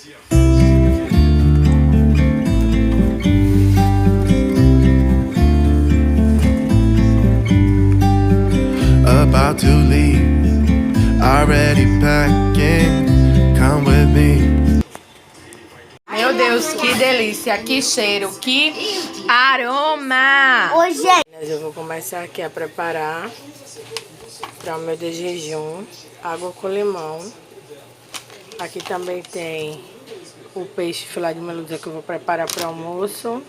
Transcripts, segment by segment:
About to leave, already packing, come with me. Meu Deus, que delícia, que cheiro, que aroma! Oi, gente. Eu vou começar aqui a preparar para o meu de jejum, água com limão. Aqui também tem o peixe filé de melusa que eu vou preparar para o almoço.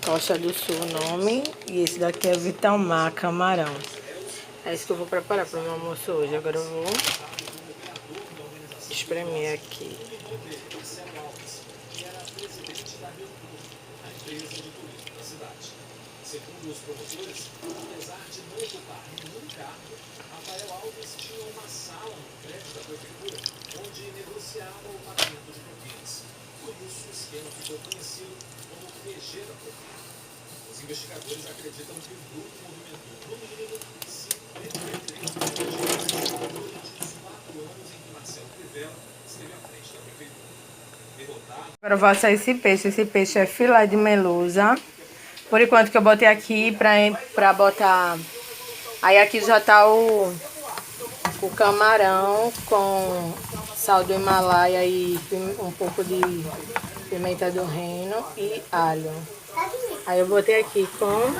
Costa do Sul o nome. E esse daqui é Vitamar camarão. É isso que eu vou preparar para o meu almoço hoje. Agora eu vou espremer aqui. Segundo os promotores, apesar de não ocupar nenhum carro, Rafael Alves tinha uma sala no prédio da prefeitura onde negociava o pagamento de propinas. Por isso, o esquema ficou conhecido como PG da propina. Os investigadores acreditam que o grupo movimentou no mínimo 53 milhões de reais durante os 4 anos em que Marcelo Crivella esteve à frente da prefeitura. Agora eu vou assar esse peixe. Esse peixe é filé de melusa. Por enquanto que eu botei aqui pra botar... Aí aqui já tá o camarão com sal do Himalaia e um pouco de pimenta do reino e alho. Aí eu botei aqui com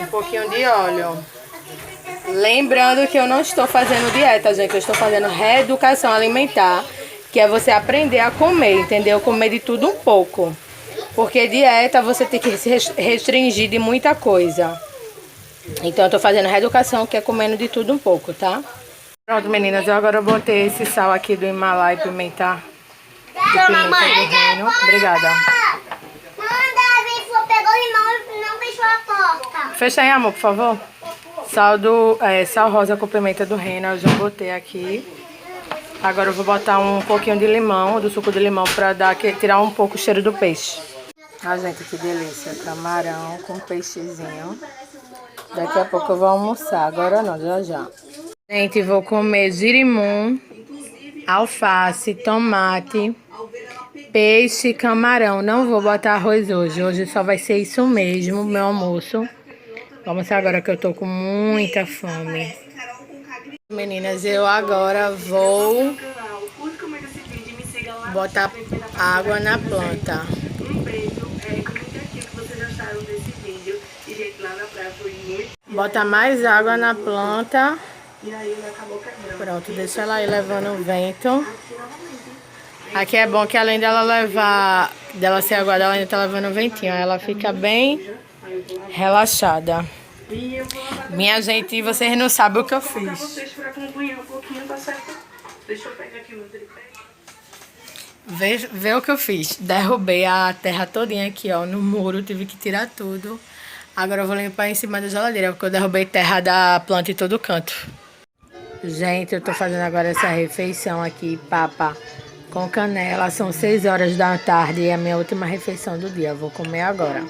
um pouquinho de óleo. Lembrando que eu não estou fazendo dieta, gente. Eu estou fazendo reeducação alimentar, que é você aprender a comer, entendeu? Comer de tudo um pouco. Porque dieta você tem que se restringir de muita coisa. Então eu tô fazendo reeducação, que é comendo de tudo um pouco, tá? Pronto, meninas, eu agora botei esse sal aqui do Himalaia e pimenta. Mamãe. Obrigada. Manda, vem, pegou o limão e não fechou a porta. Fecha aí, amor, por favor. Sal rosa com pimenta do reino, eu já botei aqui. Agora eu vou botar um pouquinho de limão, do suco de limão, pra tirar um pouco o cheiro do peixe. Ah, gente, que delícia. Camarão com peixezinho. Daqui a pouco eu vou almoçar. Agora não, já já. Gente, vou comer girimum, alface, tomate, peixe e camarão. Não vou botar arroz hoje. Hoje só vai ser isso mesmo, meu almoço. Vou almoçar agora que eu tô com muita fome. Meninas, eu agora vou botar água na planta. Bota mais água na planta. Pronto, deixa ela aí levando o vento. Aqui é bom que além dela ser aguada, ela ainda tá levando o ventinho. Aí ela fica bem relaxada. Minha gente, vocês não sabem o que eu fiz. Vê o que eu fiz. Derrubei a terra todinha aqui, ó, no muro. Tive que tirar tudo. Agora eu vou limpar em cima da geladeira, porque eu derrubei terra da planta em todo canto. Gente, eu tô fazendo agora essa refeição aqui, papa com canela. São 6 horas da tarde e é a minha última refeição do dia. Eu vou comer agora.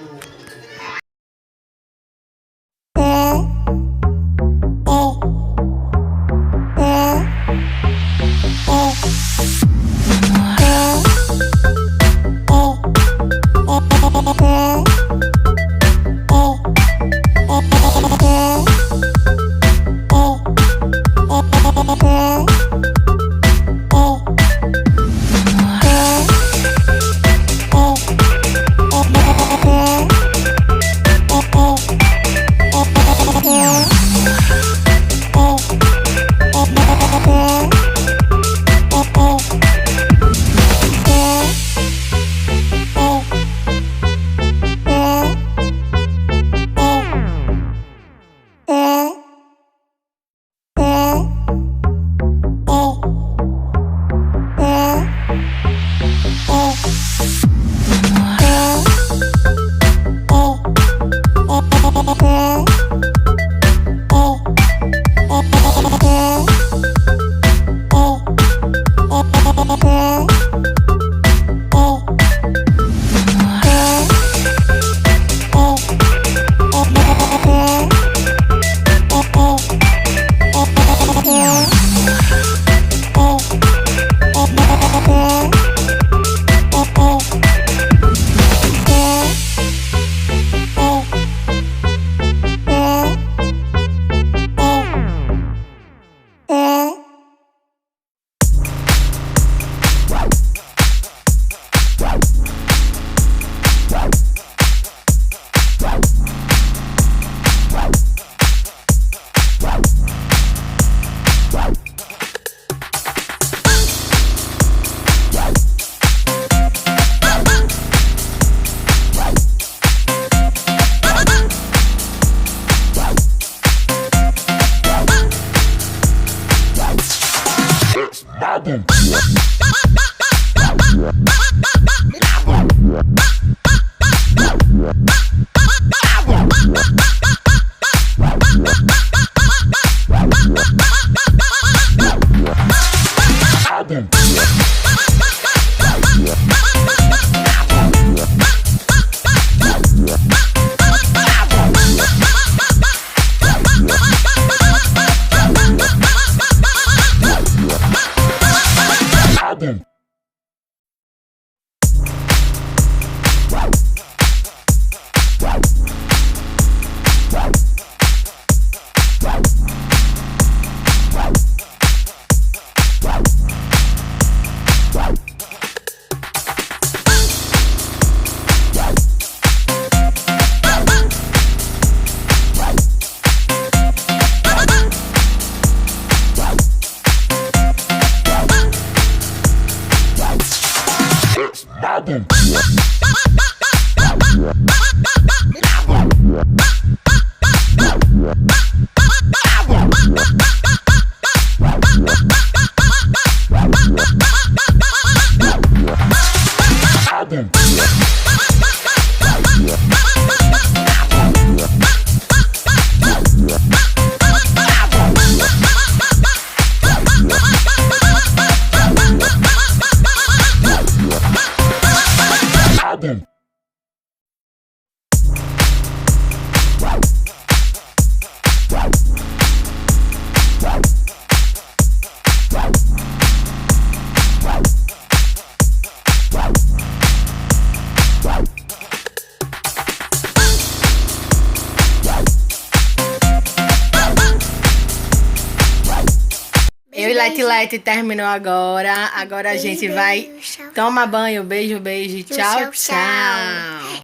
Eu e Lete terminou agora. Agora a gente vai tomar banho. Beijo, beijo. Tchau, tchau.